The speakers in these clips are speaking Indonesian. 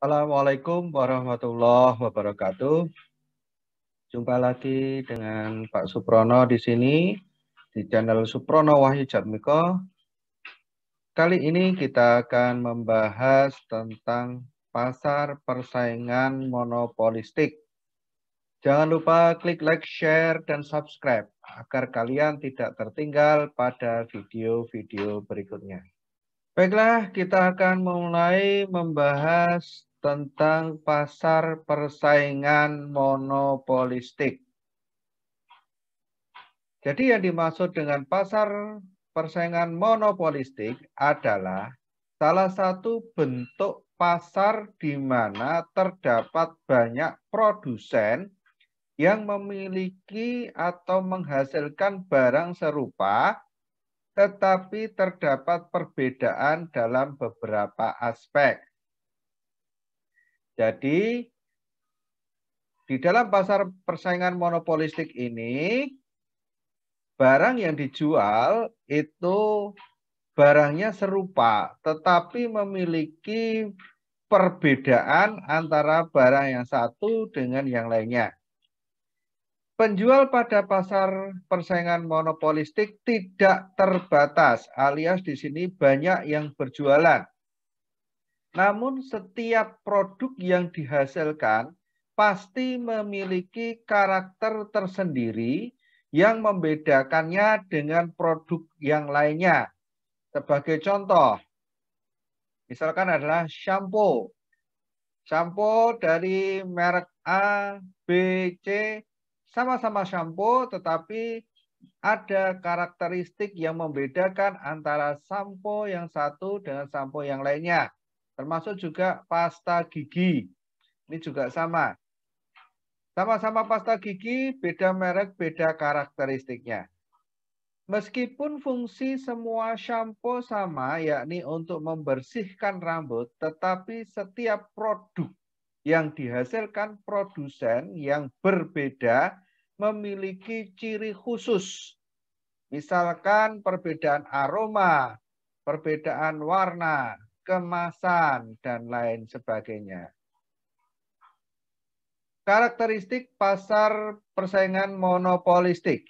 Assalamualaikum warahmatullahi wabarakatuh. Jumpa lagi dengan Pak Suprono di sini di channel Suprono Wahyu Jatmiko. Kali ini kita akan membahas tentang pasar persaingan monopolistik. Jangan lupa klik like, share, dan subscribe agar kalian tidak tertinggal pada video-video berikutnya. Baiklah, kita akan mulai membahas tentang pasar persaingan monopolistik. Jadi yang dimaksud dengan pasar persaingan monopolistik adalah salah satu bentuk pasar di mana terdapat banyak produsen yang memiliki atau menghasilkan barang serupa, tetapi terdapat perbedaan dalam beberapa aspek. Jadi, di dalam pasar persaingan monopolistik ini, barang yang dijual itu barangnya serupa, tetapi memiliki perbedaan antara barang yang satu dengan yang lainnya. Penjual pada pasar persaingan monopolistik tidak terbatas, alias di sini banyak yang berjualan. Namun setiap produk yang dihasilkan pasti memiliki karakter tersendiri yang membedakannya dengan produk yang lainnya. Sebagai contoh, misalkan adalah shampoo. Shampoo dari merek A, B, C, sama-sama shampoo, tetapi ada karakteristik yang membedakan antara sampo yang satu dengan sampo yang lainnya. Termasuk juga pasta gigi. Ini juga sama. Sama-sama pasta gigi, beda merek, beda karakteristiknya. Meskipun fungsi semua shampoo sama, yakni untuk membersihkan rambut, tetapi setiap produk yang dihasilkan produsen yang berbeda memiliki ciri khusus. Misalkan perbedaan aroma, perbedaan warna, kemasan, dan lain sebagainya. Karakteristik pasar persaingan monopolistik.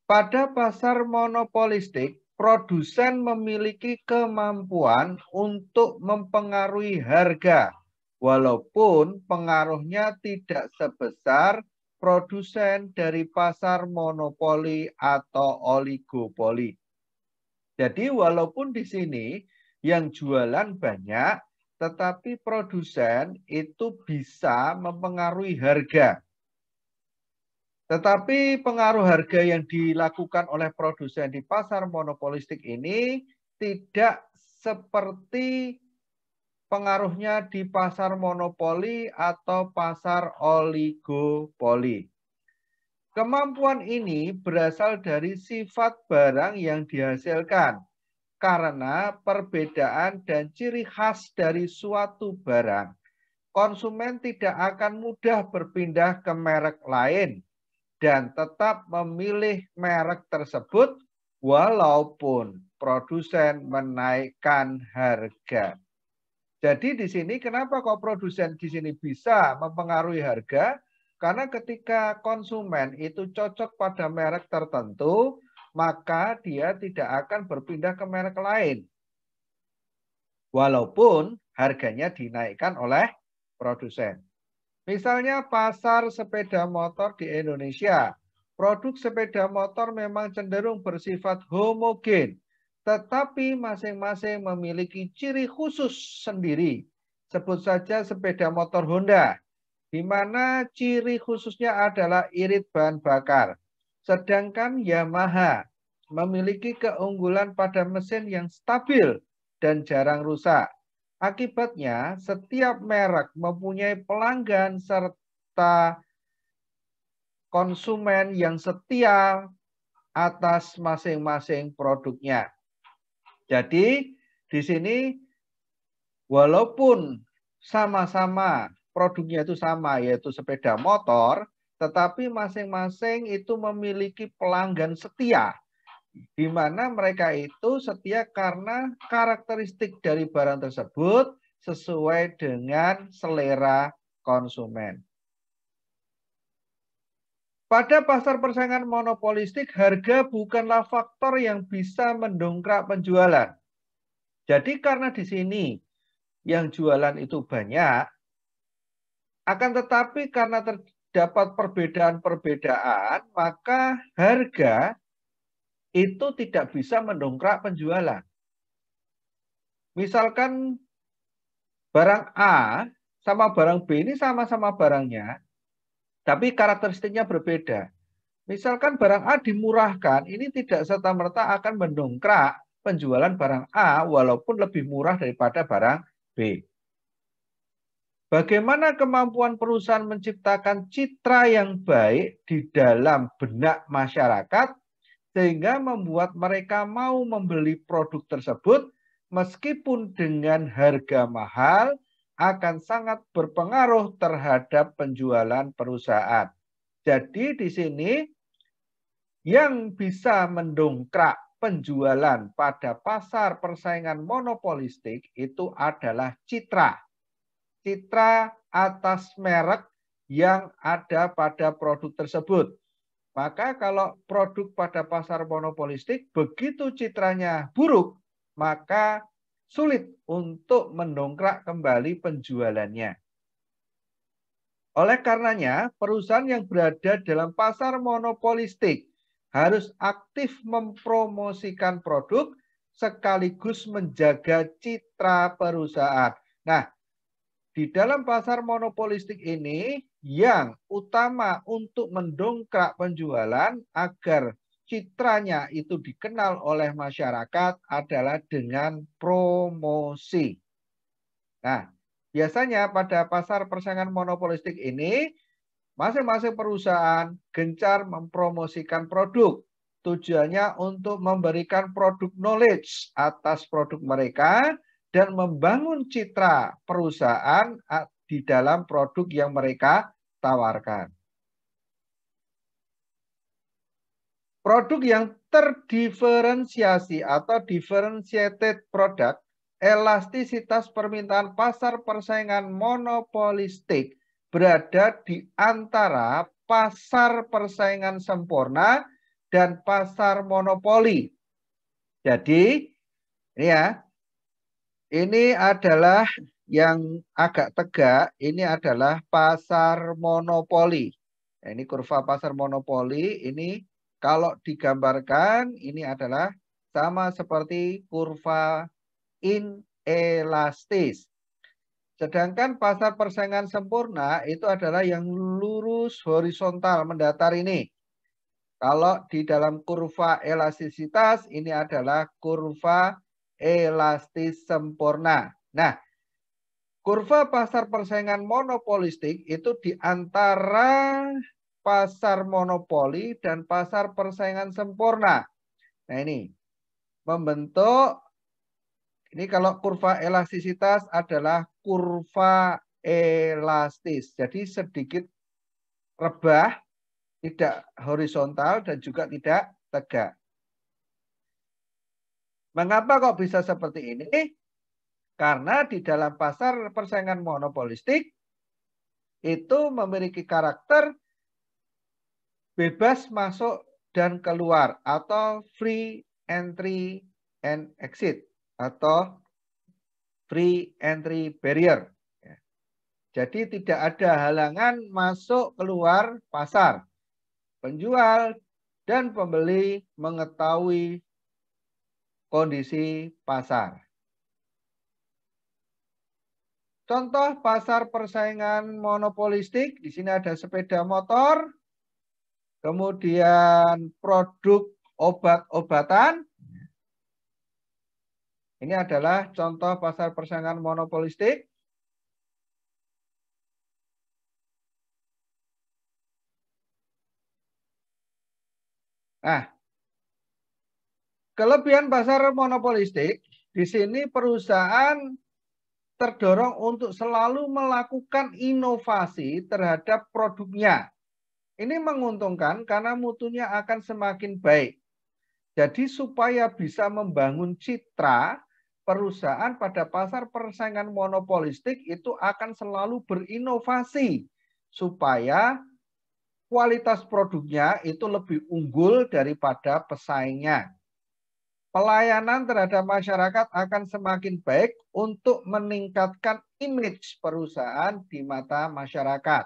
Pada pasar monopolistik, produsen memiliki kemampuan untuk mempengaruhi harga, walaupun pengaruhnya tidak sebesar produsen dari pasar monopoli atau oligopoli. Jadi walaupun di sini yang jualan banyak, tetapi produsen itu bisa mempengaruhi harga. Tetapi pengaruh harga yang dilakukan oleh produsen di pasar monopolistik ini tidak seperti pengaruhnya di pasar monopoli atau pasar oligopoli. Kemampuan ini berasal dari sifat barang yang dihasilkan karena perbedaan dan ciri khas dari suatu barang. Konsumen tidak akan mudah berpindah ke merek lain dan tetap memilih merek tersebut walaupun produsen menaikkan harga. Jadi di sini kenapa kok produsen di sini bisa mempengaruhi harga? Karena ketika konsumen itu cocok pada merek tertentu, maka dia tidak akan berpindah ke merek lain. Walaupun harganya dinaikkan oleh produsen. Misalnya pasar sepeda motor di Indonesia. Produk sepeda motor memang cenderung bersifat homogen, tetapi masing-masing memiliki ciri khusus sendiri. Sebut saja sepeda motor Honda, di mana ciri khususnya adalah irit bahan bakar. Sedangkan Yamaha memiliki keunggulan pada mesin yang stabil dan jarang rusak. Akibatnya, setiap merek mempunyai pelanggan serta konsumen yang setia atas masing-masing produknya. Jadi, di sini walaupun sama-sama produknya itu sama, yaitu sepeda motor, tetapi masing-masing itu memiliki pelanggan setia, di mana mereka itu setia karena karakteristik dari barang tersebut sesuai dengan selera konsumen. Pada pasar persaingan monopolistik, harga bukanlah faktor yang bisa mendongkrak penjualan. Jadi karena di sini yang jualan itu banyak, akan tetapi karena terdapat perbedaan-perbedaan, maka harga itu tidak bisa mendongkrak penjualan. Misalkan barang A sama barang B ini sama-sama barangnya, tapi karakteristiknya berbeda. Misalkan barang A dimurahkan, ini tidak serta-merta akan mendongkrak penjualan barang A walaupun lebih murah daripada barang B. Bagaimana kemampuan perusahaan menciptakan citra yang baik di dalam benak masyarakat sehingga membuat mereka mau membeli produk tersebut meskipun dengan harga mahal akan sangat berpengaruh terhadap penjualan perusahaan. Jadi di sini yang bisa mendongkrak penjualan pada pasar persaingan monopolistik itu adalah citra. Citra atas merek yang ada pada produk tersebut. Maka kalau produk pada pasar monopolistik begitu citranya buruk, maka sulit untuk mendongkrak kembali penjualannya. Oleh karenanya, perusahaan yang berada dalam pasar monopolistik harus aktif mempromosikan produk sekaligus menjaga citra perusahaan. Nah, di dalam pasar monopolistik ini yang utama untuk mendongkrak penjualan agar citranya itu dikenal oleh masyarakat adalah dengan promosi. Nah, biasanya pada pasar persaingan monopolistik ini masing-masing perusahaan gencar mempromosikan produk. Tujuannya untuk memberikan produk knowledge atas produk mereka dan membangun citra perusahaan di dalam produk yang mereka tawarkan. Produk yang terdiferensiasi atau differentiated product, elastisitas permintaan pasar persaingan monopolistik berada di antara pasar persaingan sempurna dan pasar monopoli. Jadi, ini ya, ini adalah yang agak tegak, ini adalah pasar monopoli. Nah, ini kurva pasar monopoli, ini kalau digambarkan, ini adalah sama seperti kurva inelastis. Sedangkan pasar persaingan sempurna itu adalah yang lurus horizontal mendatar ini. Kalau di dalam kurva elastisitas, ini adalah kurva elastis sempurna. Nah, kurva pasar persaingan monopolistik itu di antara pasar monopoli dan pasar persaingan sempurna. Nah, ini membentuk, ini kalau kurva elastisitas adalah kurva elastis. Jadi sedikit rebah, tidak horizontal dan juga tidak tegak. Mengapa kok bisa seperti ini? Karena di dalam pasar persaingan monopolistik itu memiliki karakter bebas masuk dan keluar atau free entry and exit atau free entry barrier. Jadi tidak ada halangan masuk keluar pasar. Penjual dan pembeli mengetahui kondisi pasar. Contoh pasar persaingan monopolistik, di sini ada sepeda motor, kemudian produk obat-obatan. Ini adalah contoh pasar persaingan monopolistik. Nah, kelebihan pasar monopolistik, di sini perusahaan terdorong untuk selalu melakukan inovasi terhadap produknya. Ini menguntungkan karena mutunya akan semakin baik. Jadi supaya bisa membangun citra, perusahaan pada pasar persaingan monopolistik itu akan selalu berinovasi supaya kualitas produknya itu lebih unggul daripada pesaingnya. Pelayanan terhadap masyarakat akan semakin baik untuk meningkatkan image perusahaan di mata masyarakat.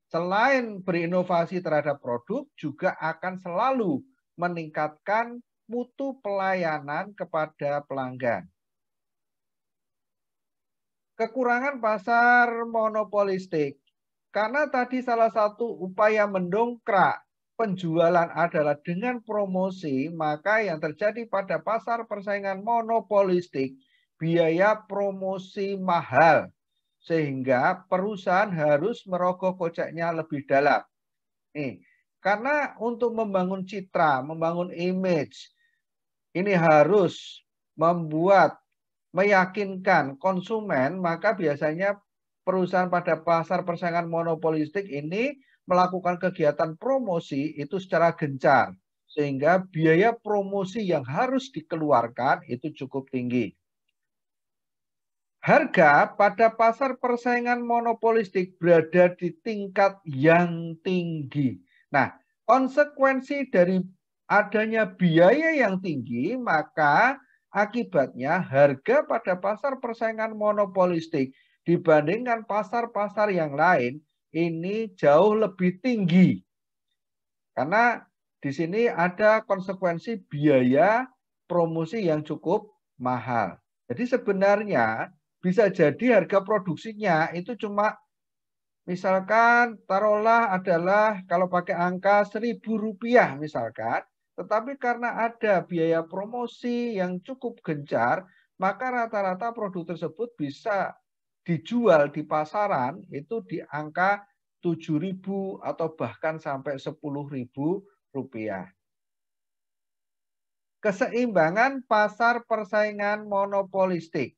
Selain berinovasi terhadap produk, juga akan selalu meningkatkan mutu pelayanan kepada pelanggan. Kekurangan pasar monopolistik. Karena tadi salah satu upaya mendongkrak penjualan adalah dengan promosi, maka yang terjadi pada pasar persaingan monopolistik, biaya promosi mahal. Sehingga perusahaan harus merogoh koceknya lebih dalam. Karena untuk membangun citra, membangun image, ini harus meyakinkan konsumen, maka biasanya perusahaan pada pasar persaingan monopolistik ini melakukan kegiatan promosi itu secara gencar. Sehingga biaya promosi yang harus dikeluarkan itu cukup tinggi. Harga pada pasar persaingan monopolistik berada di tingkat yang tinggi. Nah, konsekuensi dari adanya biaya yang tinggi, maka akibatnya harga pada pasar persaingan monopolistik dibandingkan pasar-pasar yang lain ini jauh lebih tinggi. Karena di sini ada konsekuensi biaya promosi yang cukup mahal. Jadi sebenarnya bisa jadi harga produksinya itu cuma misalkan taruhlah adalah kalau pakai angka Rp1.000 misalkan. Tetapi karena ada biaya promosi yang cukup gencar, maka rata-rata produk tersebut bisa dijual di pasaran itu di angka Rp7.000 atau bahkan sampai Rp10.000. Keseimbangan pasar persaingan monopolistik.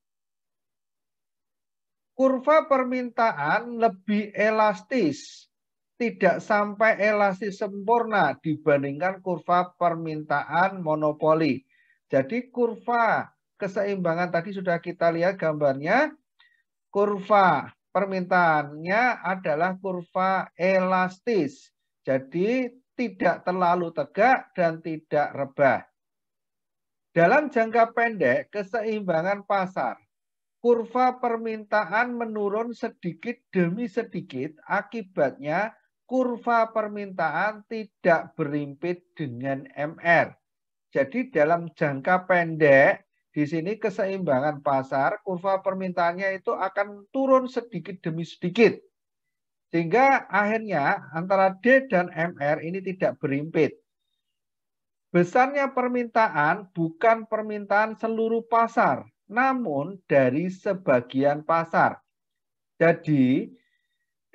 Kurva permintaan lebih elastis, tidak sampai elastis sempurna dibandingkan kurva permintaan monopoli. Jadi kurva keseimbangan tadi sudah kita lihat gambarnya. Kurva permintaannya adalah kurva elastis. Jadi tidak terlalu tegak dan tidak rebah. Dalam jangka pendek, keseimbangan pasar. Kurva permintaan menurun sedikit demi sedikit, akibatnya kurva permintaan tidak berimpit dengan MR. Jadi dalam jangka pendek, di sini keseimbangan pasar, kurva permintaannya itu akan turun sedikit demi sedikit. Sehingga akhirnya antara D dan MR ini tidak berimpit. Besarnya permintaan bukan permintaan seluruh pasar, namun dari sebagian pasar. Jadi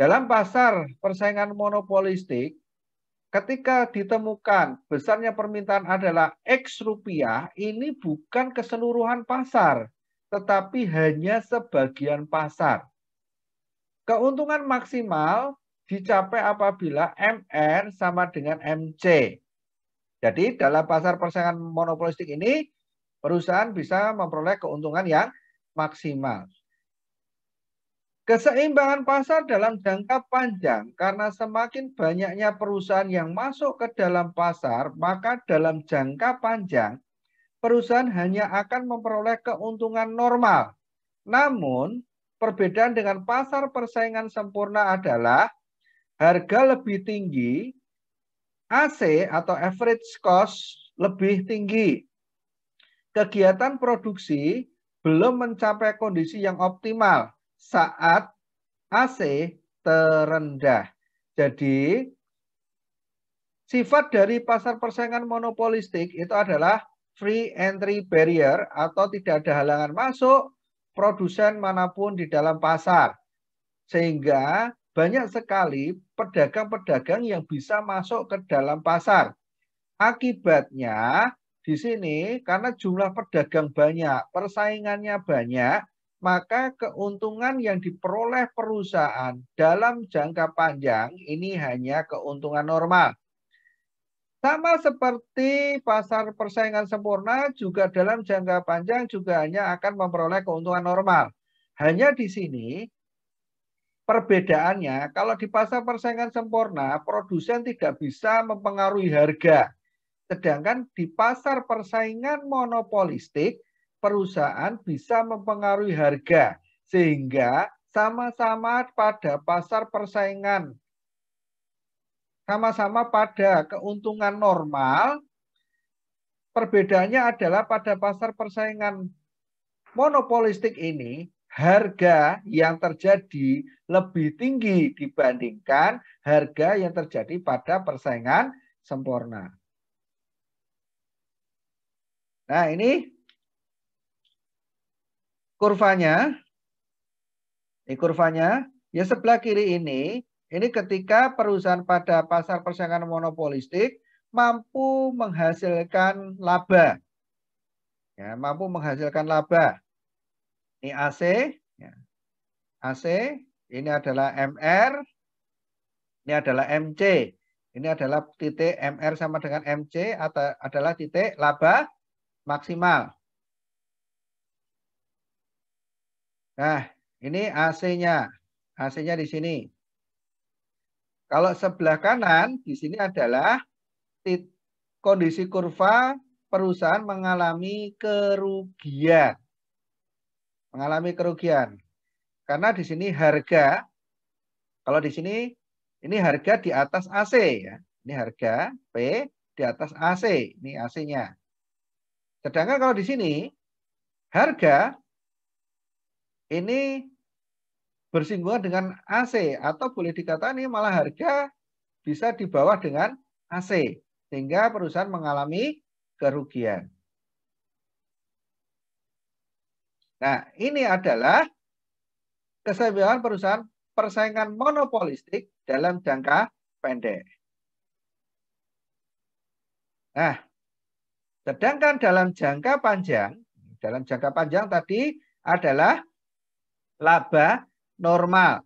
dalam pasar persaingan monopolistik, ketika ditemukan besarnya permintaan adalah X rupiah, ini bukan keseluruhan pasar, tetapi hanya sebagian pasar. Keuntungan maksimal dicapai apabila MR sama dengan MC. Jadi dalam pasar persaingan monopolistik ini, perusahaan bisa memperoleh keuntungan yang maksimal. Keseimbangan pasar dalam jangka panjang, karena semakin banyaknya perusahaan yang masuk ke dalam pasar, maka dalam jangka panjang, perusahaan hanya akan memperoleh keuntungan normal. Namun, perbedaan dengan pasar persaingan sempurna adalah harga lebih tinggi, AC atau average cost lebih tinggi. Kegiatan produksi belum mencapai kondisi yang optimal saat AC terendah. Jadi, sifat dari pasar persaingan monopolistik itu adalah free entry barrier atau tidak ada halangan masuk produsen manapun di dalam pasar. Sehingga banyak sekali pedagang-pedagang yang bisa masuk ke dalam pasar. Akibatnya di sini karena jumlah pedagang banyak, persaingannya banyak, maka keuntungan yang diperoleh perusahaan dalam jangka panjang ini hanya keuntungan normal. Sama seperti pasar persaingan sempurna juga dalam jangka panjang juga hanya akan memperoleh keuntungan normal. Hanya di sini perbedaannya, kalau di pasar persaingan sempurna, produsen tidak bisa mempengaruhi harga. Sedangkan di pasar persaingan monopolistik, perusahaan bisa mempengaruhi harga. Sehingga sama-sama pada pasar persaingan, sama-sama pada keuntungan normal. Perbedaannya adalah pada pasar persaingan monopolistik ini, harga yang terjadi lebih tinggi dibandingkan harga yang terjadi pada persaingan sempurna. Nah, ini kurvanya. Ini kurvanya. Ya, sebelah kiri ini ketika perusahaan pada pasar persaingan monopolistik mampu menghasilkan laba. Ya, mampu menghasilkan laba. Ini AC, ya. AC, ini adalah MR, ini adalah MC. Ini adalah titik MR sama dengan MC atau adalah titik laba maksimal. Nah, ini AC-nya. AC-nya di sini. Kalau sebelah kanan di sini adalah kondisi kurva perusahaan mengalami kerugian. Mengalami kerugian. Karena di sini harga, kalau di sini ini harga di atas AC ya. Ini harga P di atas AC. Ini AC-nya. Sedangkan kalau di sini harga ini bersinggungan dengan AC atau boleh dikatakan ini malah harga bisa di bawah dengan AC sehingga perusahaan mengalami kerugian. Nah, ini adalah keseimbangan perusahaan persaingan monopolistik dalam jangka pendek. Nah, sedangkan dalam jangka panjang tadi adalah laba normal.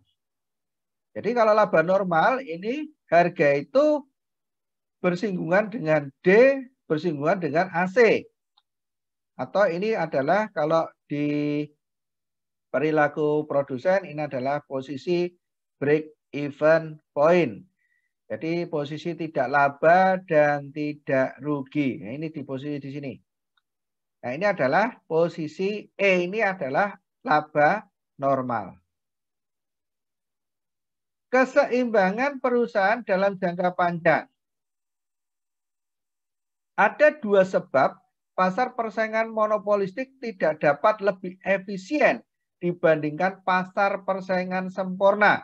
Jadi kalau laba normal ini harga itu bersinggungan dengan D, bersinggungan dengan AC. Atau ini adalah kalau di perilaku produsen ini adalah posisi break even point. Jadi posisi tidak laba dan tidak rugi. Nah, ini di posisi di sini. Nah, ini adalah posisi E, ini adalah laba normal. Keseimbangan perusahaan dalam jangka panjang. Ada dua sebab pasar persaingan monopolistik tidak dapat lebih efisien dibandingkan pasar persaingan sempurna.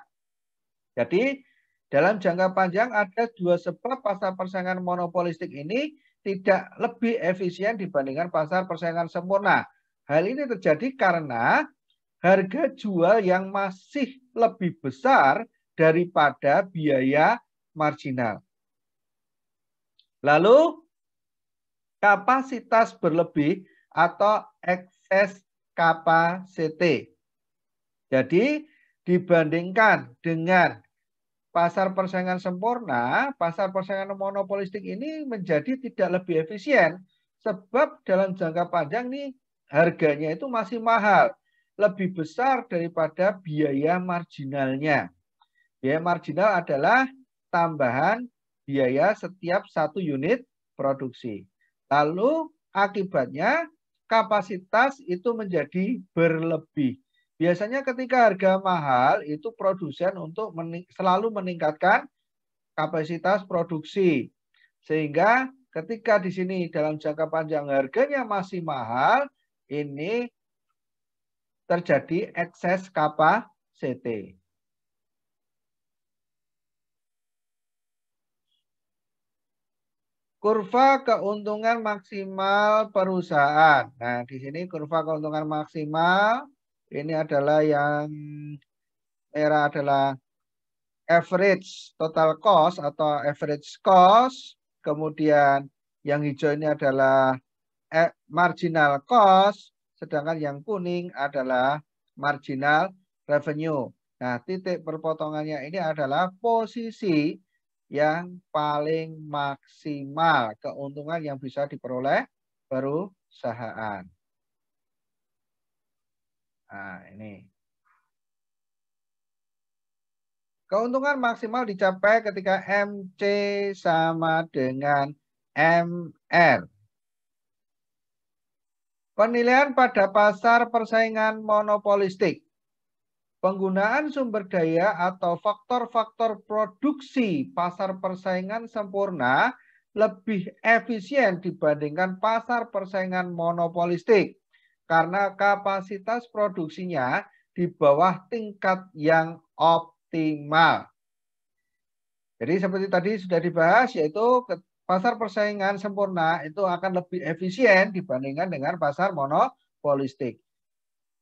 Jadi, dalam jangka panjang ada dua sebab pasar persaingan monopolistik ini tidak lebih efisien dibandingkan pasar persaingan sempurna. Hal ini terjadi karena harga jual yang masih lebih besar daripada biaya marginal. Lalu, kapasitas berlebih atau excess capacity. Jadi dibandingkan dengan pasar persaingan sempurna, pasar persaingan monopolistik ini menjadi tidak lebih efisien. Sebab dalam jangka panjang nih harganya itu masih mahal. Lebih besar daripada biaya marginalnya. Biaya marginal adalah tambahan biaya setiap satu unit produksi. Lalu akibatnya kapasitas itu menjadi berlebih. Biasanya ketika harga mahal itu produsen untuk selalu meningkatkan kapasitas produksi. Sehingga ketika di sini dalam jangka panjang harganya masih mahal, ini terjadi excess capacity. Kurva keuntungan maksimal perusahaan. Nah, di sini kurva keuntungan maksimal ini adalah yang merah adalah average total cost atau average cost. Kemudian yang hijau ini adalah marginal cost. Sedangkan yang kuning adalah marginal revenue. Nah, titik perpotongannya ini adalah posisi yang paling maksimal keuntungan yang bisa diperoleh perusahaan. Nah, ini. Keuntungan maksimal dicapai ketika MC sama dengan MR. Penilaian pada pasar persaingan monopolistik. Penggunaan sumber daya atau faktor-faktor produksi pasar persaingan sempurna lebih efisien dibandingkan pasar persaingan monopolistik karena kapasitas produksinya di bawah tingkat yang optimal. Jadi seperti tadi sudah dibahas, yaitu pasar persaingan sempurna itu akan lebih efisien dibandingkan dengan pasar monopolistik.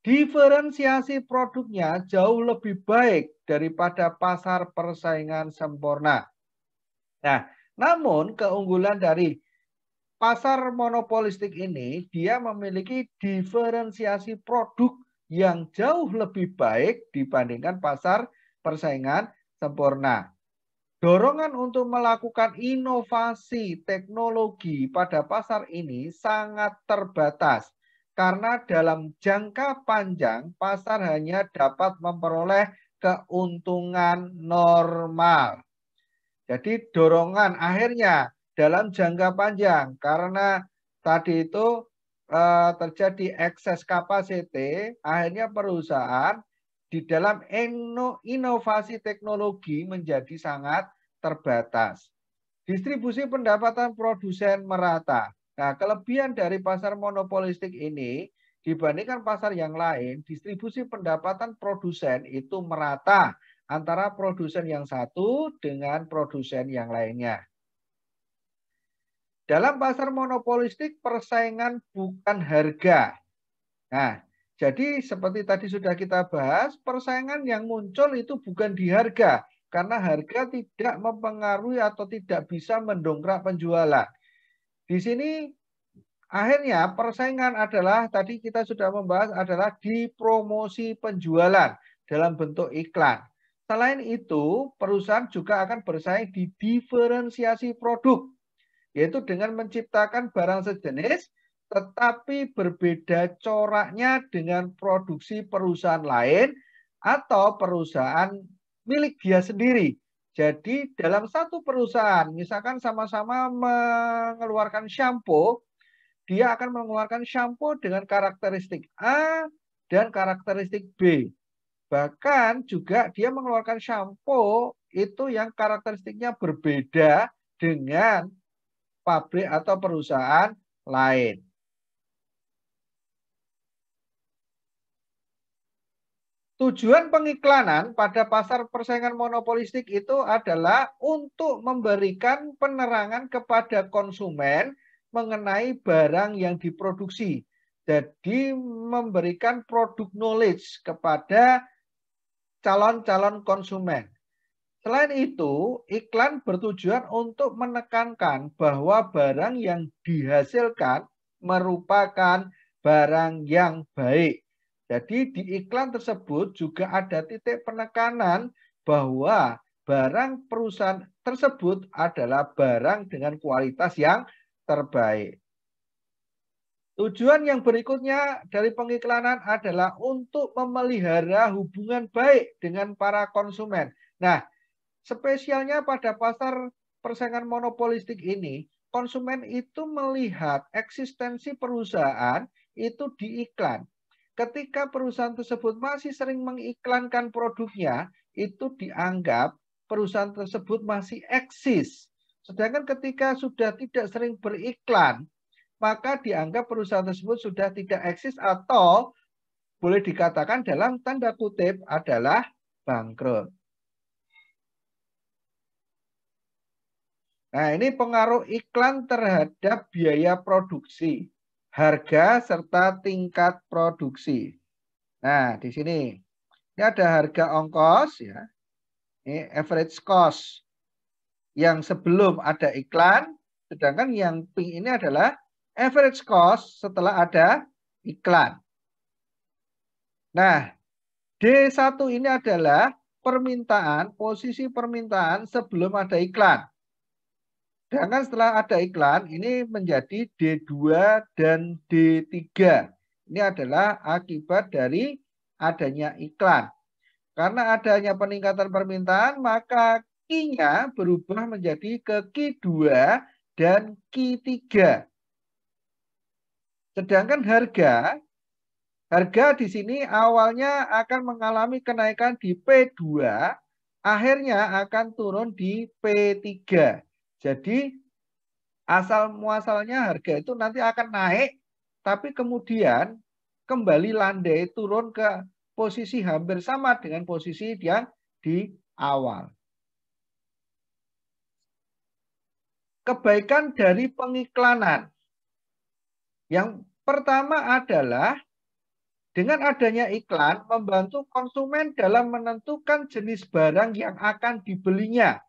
Diferensiasi produknya jauh lebih baik daripada pasar persaingan sempurna. Nah, namun keunggulan dari pasar monopolistik ini, dia memiliki diferensiasi produk yang jauh lebih baik dibandingkan pasar persaingan sempurna. Dorongan untuk melakukan inovasi teknologi pada pasar ini sangat terbatas. Karena dalam jangka panjang, pasar hanya dapat memperoleh keuntungan normal. Jadi dorongan akhirnya dalam jangka panjang, karena tadi itu terjadi excess capacity, akhirnya perusahaan di dalam inovasi teknologi menjadi sangat terbatas. Distribusi pendapatan produsen merata. Nah, kelebihan dari pasar monopolistik ini dibandingkan pasar yang lain, distribusi pendapatan produsen itu merata antara produsen yang satu dengan produsen yang lainnya. Dalam pasar monopolistik, persaingan bukan harga. Nah, jadi seperti tadi sudah kita bahas, persaingan yang muncul itu bukan di harga, karena harga tidak mempengaruhi atau tidak bisa mendongkrak penjualan. Di sini akhirnya persaingan adalah, tadi kita sudah membahas, adalah di promosi penjualan dalam bentuk iklan. Selain itu, perusahaan juga akan bersaing di diferensiasi produk, yaitu dengan menciptakan barang sejenis, tetapi berbeda coraknya dengan produksi perusahaan lain atau perusahaan milik dia sendiri. Jadi dalam satu perusahaan, misalkan sama-sama mengeluarkan shampoo, dia akan mengeluarkan shampoo dengan karakteristik A dan karakteristik B. Bahkan juga dia mengeluarkan shampoo itu yang karakteristiknya berbeda dengan pabrik atau perusahaan lain. Tujuan pengiklanan pada pasar persaingan monopolistik itu adalah untuk memberikan penerangan kepada konsumen mengenai barang yang diproduksi. Jadi memberikan produk knowledge kepada calon-calon konsumen. Selain itu, iklan bertujuan untuk menekankan bahwa barang yang dihasilkan merupakan barang yang baik. Jadi di iklan tersebut juga ada titik penekanan bahwa barang perusahaan tersebut adalah barang dengan kualitas yang terbaik. Tujuan yang berikutnya dari pengiklanan adalah untuk memelihara hubungan baik dengan para konsumen. Nah, spesialnya pada pasar persaingan monopolistik ini, konsumen itu melihat eksistensi perusahaan itu di iklan. Ketika perusahaan tersebut masih sering mengiklankan produknya, itu dianggap perusahaan tersebut masih eksis. Sedangkan ketika sudah tidak sering beriklan, maka dianggap perusahaan tersebut sudah tidak eksis atau boleh dikatakan dalam tanda kutip adalah bangkrut. Nah, ini pengaruh iklan terhadap biaya produksi, harga, serta tingkat produksi. Nah, di sini. Ini ada harga ongkos, ya. Ini average cost. Yang sebelum ada iklan, sedangkan yang pink ini adalah average cost setelah ada iklan. Nah, D1 ini adalah permintaan, posisi permintaan sebelum ada iklan. Sedangkan setelah ada iklan, ini menjadi D2 dan D3. Ini adalah akibat dari adanya iklan. Karena adanya peningkatan permintaan, maka Q-nya berubah menjadi ke Q2 dan Q3. Sedangkan harga di sini awalnya akan mengalami kenaikan di P2, akhirnya akan turun di P3. Jadi asal muasalnya harga itu nanti akan naik, tapi kemudian kembali landai turun ke posisi hampir sama dengan posisi yang di awal. Kebaikan dari pengiklanan. Yang pertama adalah dengan adanya iklan membantu konsumen dalam menentukan jenis barang yang akan dibelinya.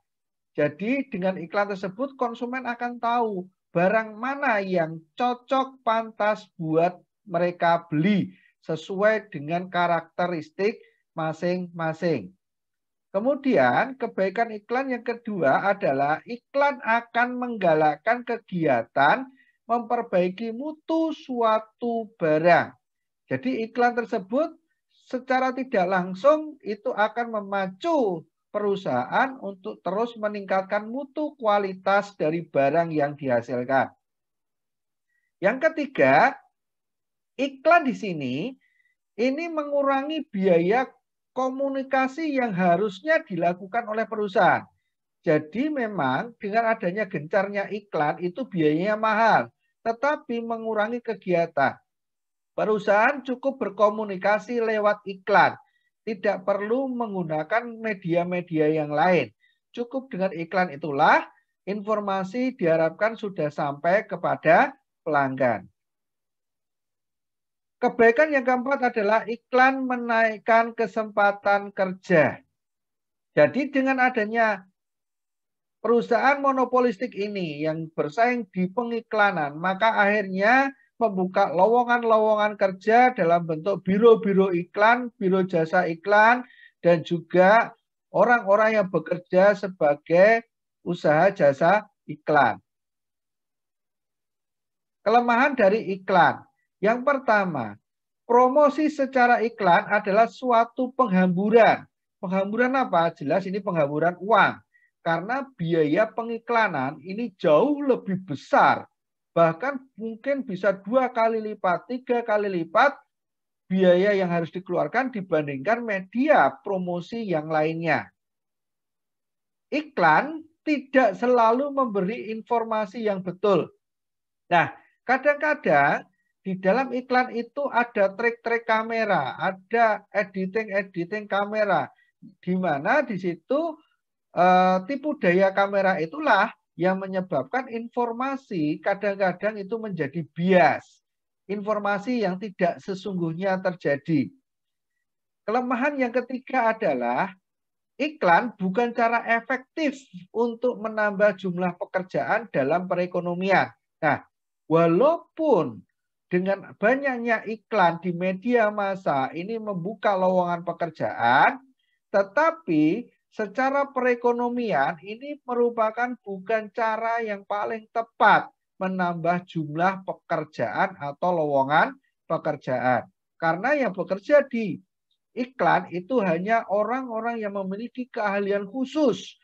Jadi dengan iklan tersebut konsumen akan tahu barang mana yang cocok pantas buat mereka beli sesuai dengan karakteristik masing-masing. Kemudian kebaikan iklan yang kedua adalah iklan akan menggalakkan kegiatan memperbaiki mutu suatu barang. Jadi iklan tersebut secara tidak langsung itu akan memacu perusahaan untuk terus meningkatkan mutu kualitas dari barang yang dihasilkan. Yang ketiga, iklan di sini ini mengurangi biaya komunikasi yang harusnya dilakukan oleh perusahaan. Jadi memang dengan adanya gencarnya iklan itu biayanya mahal, tetapi mengurangi kegiatan. Perusahaan cukup berkomunikasi lewat iklan. Tidak perlu menggunakan media-media yang lain. Cukup dengan iklan itulah informasi diharapkan sudah sampai kepada pelanggan. Kebaikan yang keempat adalah iklan menaikkan kesempatan kerja. Jadi dengan adanya perusahaan monopolistik ini yang bersaing di pengiklanan, maka akhirnya membuka lowongan-lowongan kerja dalam bentuk biro-biro iklan, biro jasa iklan, dan juga orang-orang yang bekerja sebagai usaha jasa iklan. Kelemahan dari iklan. Yang pertama, promosi secara iklan adalah suatu penghamburan. Penghamburan apa? Jelas ini penghamburan uang. Karena biaya pengiklanan ini jauh lebih besar. Bahkan mungkin bisa 2 kali lipat, 3 kali lipat biaya yang harus dikeluarkan dibandingkan media promosi yang lainnya. Iklan tidak selalu memberi informasi yang betul. Nah, kadang-kadang di dalam iklan itu ada trik-trik kamera, ada editing kamera, di mana di situ tipu daya kamera itulah yang menyebabkan informasi kadang-kadang itu menjadi bias. Informasi yang tidak sesungguhnya terjadi. Kelemahan yang ketiga adalah iklan bukan cara efektif untuk menambah jumlah pekerjaan dalam perekonomian. Nah, walaupun dengan banyaknya iklan di media massa ini membuka lowongan pekerjaan, tetapi secara perekonomian ini merupakan bukan cara yang paling tepat menambah jumlah pekerjaan atau lowongan pekerjaan. Karena yang bekerja di iklan itu hanya orang-orang yang memiliki keahlian khusus.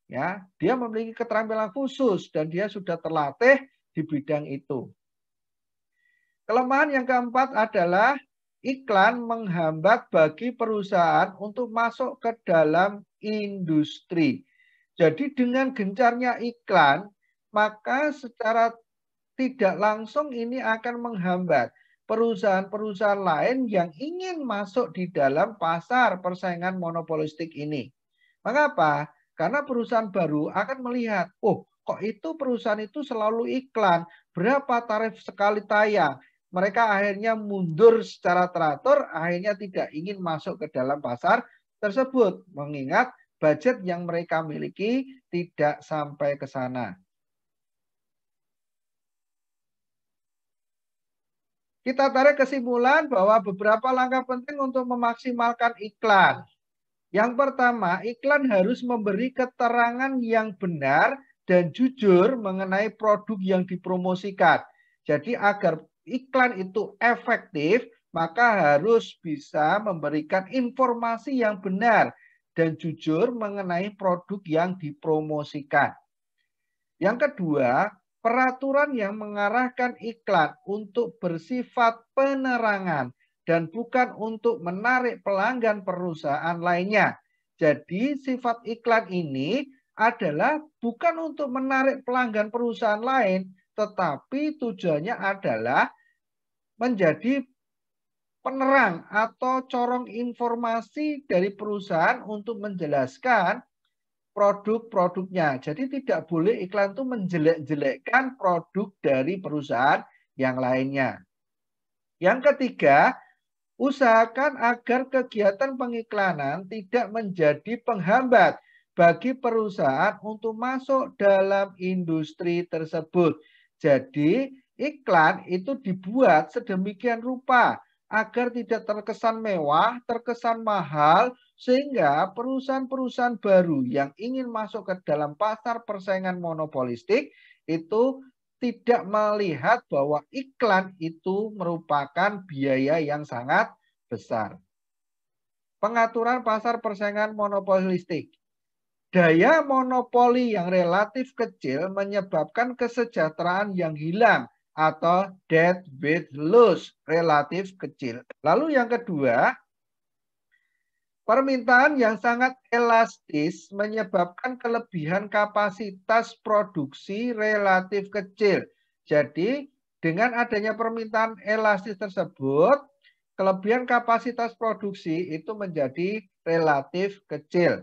Ya, dia memiliki keterampilan khusus dan dia sudah terlatih di bidang itu. Kelemahan yang keempat adalah iklan menghambat bagi perusahaan untuk masuk ke dalam industri. Jadi dengan gencarnya iklan, maka secara tidak langsung ini akan menghambat perusahaan-perusahaan lain yang ingin masuk di dalam pasar persaingan monopolistik ini. Mengapa? Karena perusahaan baru akan melihat, oh kok itu perusahaan itu selalu iklan, berapa tarif sekali tayang. Mereka akhirnya mundur secara teratur, akhirnya tidak ingin masuk ke dalam pasar tersebut. Mengingat budget yang mereka miliki tidak sampai ke sana. Kita tarik kesimpulan bahwa beberapa langkah penting untuk memaksimalkan iklan. Yang pertama, iklan harus memberi keterangan yang benar dan jujur mengenai produk yang dipromosikan. Jadi agar iklan itu efektif, maka harus bisa memberikan informasi yang benar dan jujur mengenai produk yang dipromosikan. Yang kedua, peraturan yang mengarahkan iklan untuk bersifat penerangan dan bukan untuk menarik pelanggan perusahaan lainnya. Jadi sifat iklan ini adalah bukan untuk menarik pelanggan perusahaan lain, tetapi tujuannya adalah menjadi penerang atau corong informasi dari perusahaan untuk menjelaskan produk-produknya. Jadi tidak boleh iklan itu menjelek-jelekkan produk dari perusahaan yang lainnya. Yang ketiga, usahakan agar kegiatan pengiklanan tidak menjadi penghambat bagi perusahaan untuk masuk dalam industri tersebut. Jadi iklan itu dibuat sedemikian rupa agar tidak terkesan mewah, terkesan mahal, sehingga perusahaan-perusahaan baru yang ingin masuk ke dalam pasar persaingan monopolistik itu tidak melihat bahwa iklan itu merupakan biaya yang sangat besar. Pengaturan pasar persaingan monopolistik. Daya monopoli yang relatif kecil menyebabkan kesejahteraan yang hilang atau dead weight loss relatif kecil. Lalu yang kedua, permintaan yang sangat elastis menyebabkan kelebihan kapasitas produksi relatif kecil. Jadi, dengan adanya permintaan elastis tersebut, kelebihan kapasitas produksi itu menjadi relatif kecil.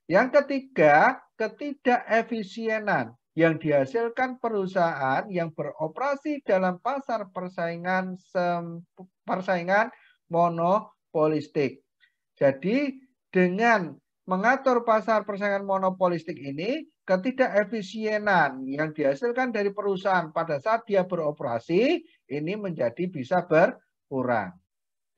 Yang ketiga, ketidakefisienan yang dihasilkan perusahaan yang beroperasi dalam pasar persaingan monopolistik. Jadi dengan mengatur pasar persaingan monopolistik ini, ketidakefisienan yang dihasilkan dari perusahaan pada saat dia beroperasi ini menjadi bisa berkurang.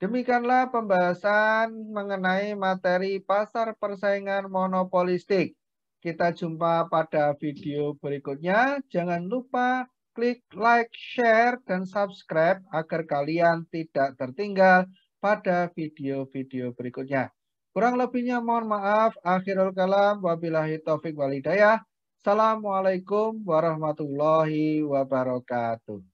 Demikianlah pembahasan mengenai materi pasar persaingan monopolistik. Kita jumpa pada video berikutnya. Jangan lupa klik like, share, dan subscribe agar kalian tidak tertinggal pada video-video berikutnya. Kurang lebihnya mohon maaf. Akhirul kalam. Wabillahi taufik wal hidayah. Assalamualaikum warahmatullahi wabarakatuh.